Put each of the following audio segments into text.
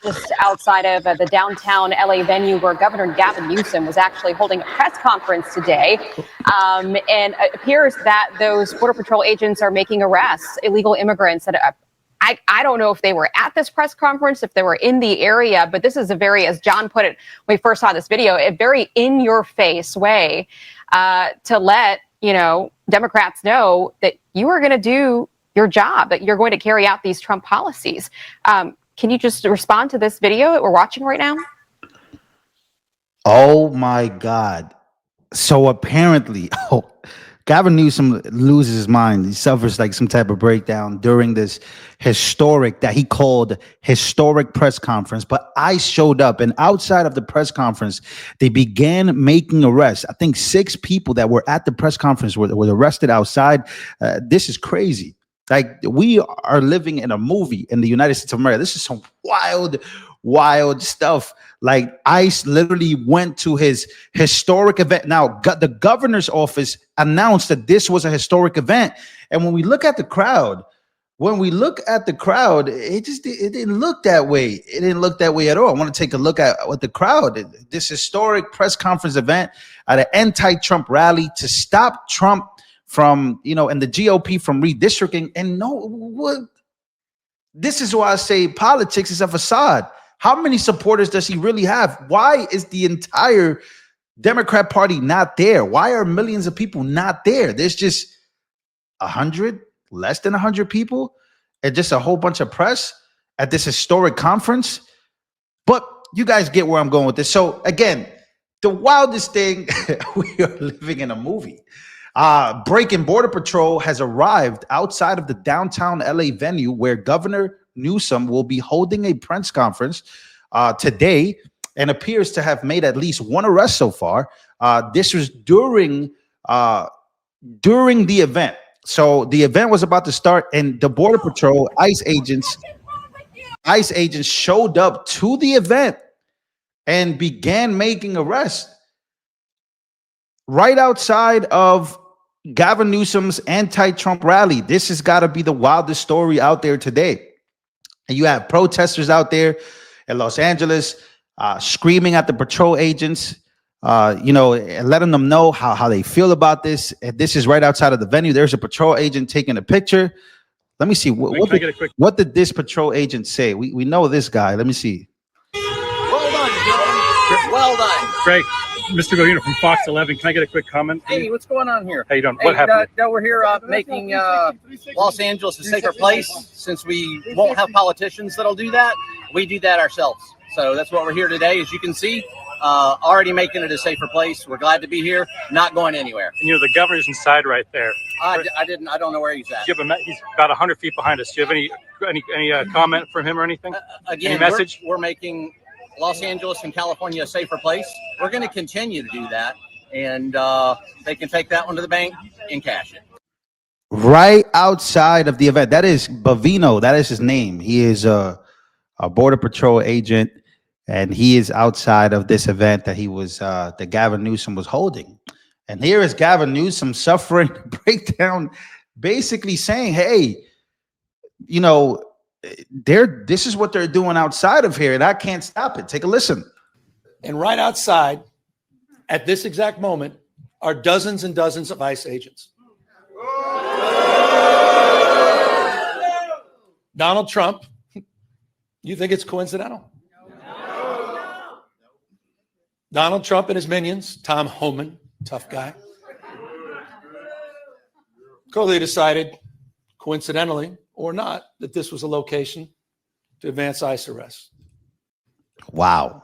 Just outside of the downtown LA venue where Governor Gavin Newsom was actually holding a press conference today. And it appears that those Border Patrol agents are making arrests, illegal immigrants that I don't know if they were at this press conference, if they were in the area, but this is a very, as John put it when we first saw this video, a very in-your-face way to let, Democrats know that you are going to do your job, that you're going to carry out these Trump policies. Can you just respond to this video that we're watching right now? Oh my God. So apparently, Gavin Newsom loses his mind. He suffers like some type of breakdown during this historic, that he called historic press conference. But I showed up, and outside of the press conference, they began making arrests. I think 6 people that were at the press conference were arrested outside. This is crazy. Like, we are living in a movie in the United States of America. This is some wild stuff. Like, ICE literally went to his historic event. Now, the governor's office announced that this was a historic event. And when we look at the crowd, it didn't look that way. It didn't look that way at all. I want to take a look at what the crowd, this historic press conference event at an anti-Trump rally to stop Trump from, and the GOP from redistricting. And this is why I say politics is a facade. How many supporters does he really have? Why is the entire Democrat Party not there? Why are millions of people not there? There's just 100, less than 100 people, and just a whole bunch of press at this historic conference. But you guys get where I'm going with this. So again, the wildest thing, we are living in a movie. Breaking Border Patrol has arrived outside of the downtown LA venue where Governor Newsom will be holding a press conference today, and appears to have made at least 1 arrest so far. This was during the event. So the event was about to start, and the Border Patrol ICE agents showed up to the event and began making arrests right outside of Gavin Newsom's anti-Trump rally. This has got to be the wildest story out there today. And you have protesters out there in Los Angeles screaming at the patrol agents, and letting them know how they feel about this. And this is right outside of the venue. There's a patrol agent taking a picture. Let me see. What did this patrol agent say? We know this guy. Let me see. Well done, John. Well done. Great. Mr. Gavin from Fox 11, can I get a quick comment? Hey, what's going on here? How you doing? What happened? We're here making Los Angeles a safer place. Since we won't have politicians that'll do that, we do that ourselves. So that's what we're here today. As you can see, already making it a safer place. We're glad to be here, not going anywhere. And the governor's inside right there. I don't know where he's at. He's about 100 feet behind us. Do you have any comment from him or anything? Again, any message? We're making Los Angeles and California a safer place. We're going to continue to do that, and they can take that one to the bank and cash it. Right outside of the event. That is Bavino. That is his name. He is a Border Patrol agent, and he is outside of this event that that Gavin Newsom was holding. And here is Gavin Newsom suffering breakdown, basically saying, hey, this is what they're doing outside of here, and I can't stop it. Take a listen. And right outside, at this exact moment, are dozens and dozens of ICE agents. Donald Trump, you think it's coincidental? No. Donald Trump and his minions, Tom Homan, tough guy, clearly decided, coincidentally or not, that this was a location to advance ICE arrests. Wow.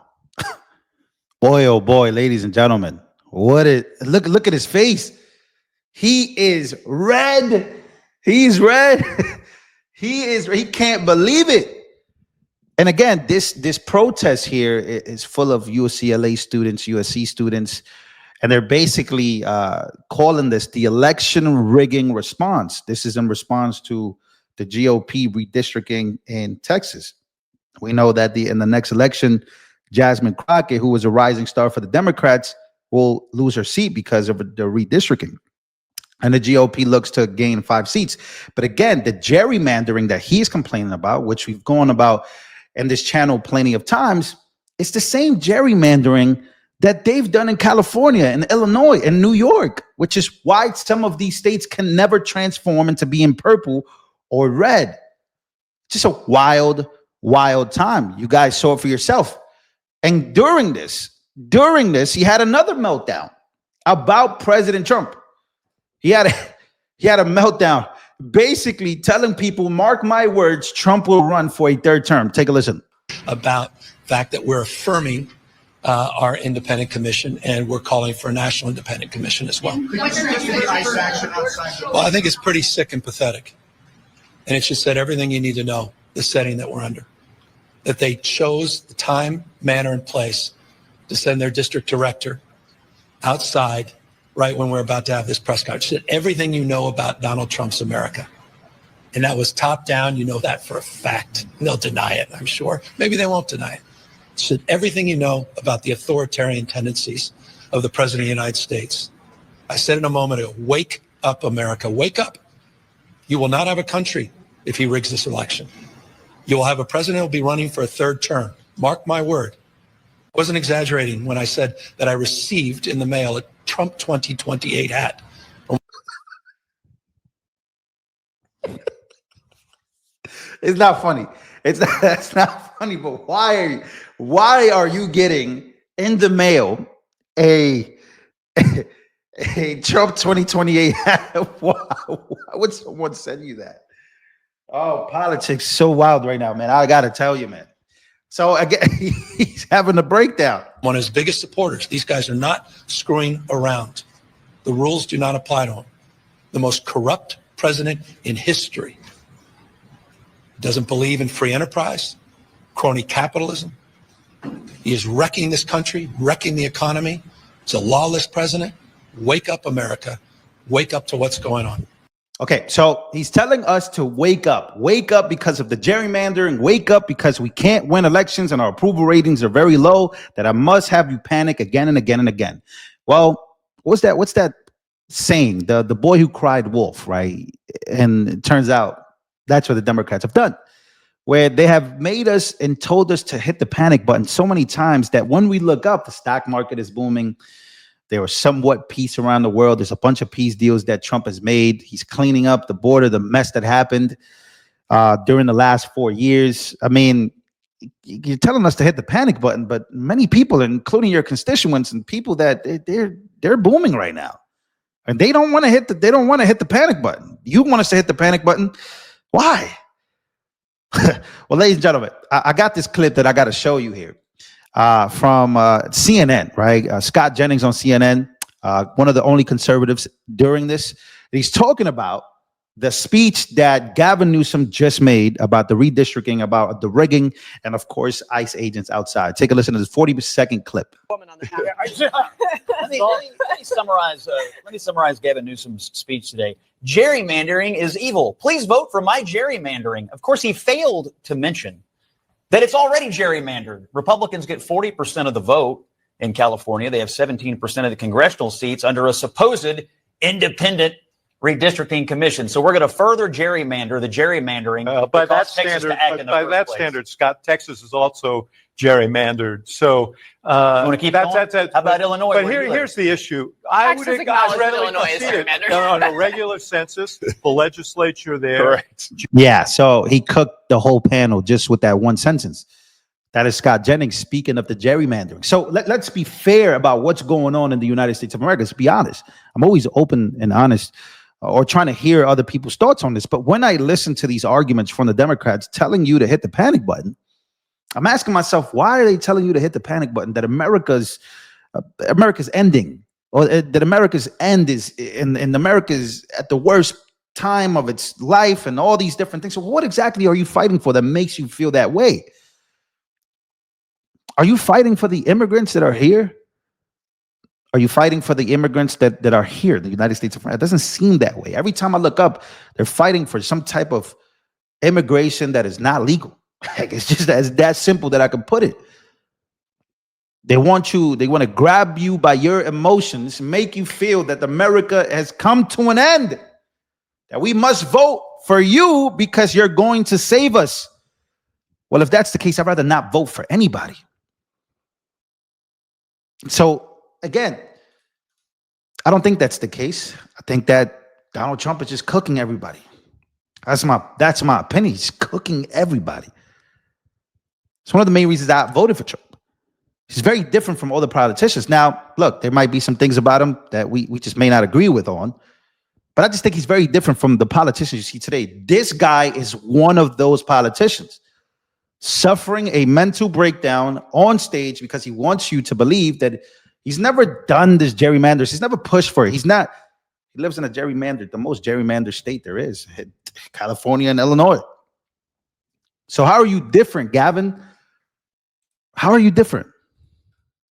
Boy, oh boy, ladies and gentlemen, look at his face. He is red. He's red. He can't believe it. And again, this protest here is full of UCLA students, USC students, and they're basically calling this the election rigging response. This is in response to the GOP redistricting in Texas. We know that in the next election, Jasmine Crockett, who was a rising star for the Democrats, will lose her seat because of the redistricting. And the GOP looks to gain 5 seats. But again, the gerrymandering that he's complaining about, which we've gone about in this channel plenty of times. It's the same gerrymandering that they've done in California and Illinois and New York, which is why some of these states can never transform into being purple or red. Just a wild, wild time. You guys saw it for yourself. And during this, he had another meltdown about President Trump. He had a meltdown, basically telling people, mark my words, Trump will run for a third term. Take a listen. About the fact that we're affirming our independent commission, and we're calling for a national independent commission as well. Well, I think it's pretty sick and pathetic. And it just said everything you need to know, the setting that we're under. That they chose the time, manner, and place to send their district director outside right when we're about to have this press conference. It said everything you know about Donald Trump's America. And that was top down. You know that for a fact. They'll deny it, I'm sure. Maybe they won't deny it. So everything you know about the authoritarian tendencies of the President of the United States. I said in a moment ago, wake up, America, wake up. You will not have a country if he rigs this election. You will have a president who will be running for a third term. Mark my word. I wasn't exaggerating when I said that I received in the mail a Trump 2028 hat. It's not funny. That's not funny, but why are you getting in the mail a Trump 2028 hat? Why would someone send you that? Oh, politics so wild right now, man. I gotta tell you, man. So again, he's having a breakdown. One of his biggest supporters. These guys are not screwing around. The rules do not apply to him. The most corrupt president in history. Doesn't believe in free enterprise, crony capitalism. He is wrecking this country, wrecking the economy. It's a lawless president. Wake up, America. Wake up to what's going on. Okay, so he's telling us to wake up because of the gerrymandering, wake up because we can't win elections and our approval ratings are very low, that I must have you panic again and again and again. Well, what's that saying? The boy who cried wolf, right? And it turns out that's what the Democrats have done, where they have made us and told us to hit the panic button so many times that when we look up, the stock market is booming. There was somewhat peace around the world. There's a bunch of peace deals that Trump has made. He's cleaning up the border, the mess that happened during the last 4 years. I mean, you're telling us to hit the panic button, but many people, including your constituents and people that they're booming right now, and they don't want to hit the panic button. You want us to hit the panic button? Why? Well, ladies and gentlemen, I got this clip that I got to show you here from CNN, right? Scott Jennings on CNN, one of the only conservatives during this. He's talking about the speech that Gavin Newsom just made about the redistricting, about the rigging, and of course, ICE agents outside. Take a listen to this 40-second clip. Let me summarize Gavin Newsom's speech today. Gerrymandering is evil. Please vote for my gerrymandering. Of course, he failed to mention that it's already gerrymandered. Republicans get 40% of the vote in California. They have 17% of the congressional seats under a supposed independent redistricting commission. So we're going to further gerrymander the gerrymandering. By that standard, Scott, Texas is also gerrymandered. So you want to keep that's How about Illinois? But here's the issue. I would Illinois is gerrymandered. on a regular census, the legislature there. Correct. Yeah, so he cooked the whole panel just with that one sentence. That is Scott Jennings speaking of the gerrymandering. So let's be fair about what's going on in the United States of America. Let's be honest. I'm always open and honest or trying to hear other people's thoughts on this. But when I listen to these arguments from the Democrats telling you to hit the panic button, I'm asking myself, why are they telling you to hit the panic button? That America's ending, or that America's end is in America's at the worst time of its life, and all these different things. So what exactly are you fighting for that makes you feel that way? Are you fighting for the immigrants that are here? Are you fighting for the immigrants that are here in the United States of America? It doesn't seem that way. Every time I look up, they're fighting for some type of immigration that is not legal. Like, it's just that simple that I can put it. They want to grab you by your emotions, make you feel that America has come to an end, that we must vote for you because you're going to save us. Well, if that's the case, I'd rather not vote for anybody. So again, I don't think that's the case. I think that Donald Trump is just cooking everybody. That's my opinion. He's cooking everybody. It's one of the main reasons I voted for Trump. He's very different from other politicians. Now, look, there might be some things about him that we just may not agree with on, but I just think he's very different from the politicians you see today. This guy is one of those politicians suffering a mental breakdown on stage because he wants you to believe that he's never done this gerrymanders. He's never pushed for it. He lives in the most gerrymandered state there is, California and Illinois. So how are you different, Gavin? How are you different?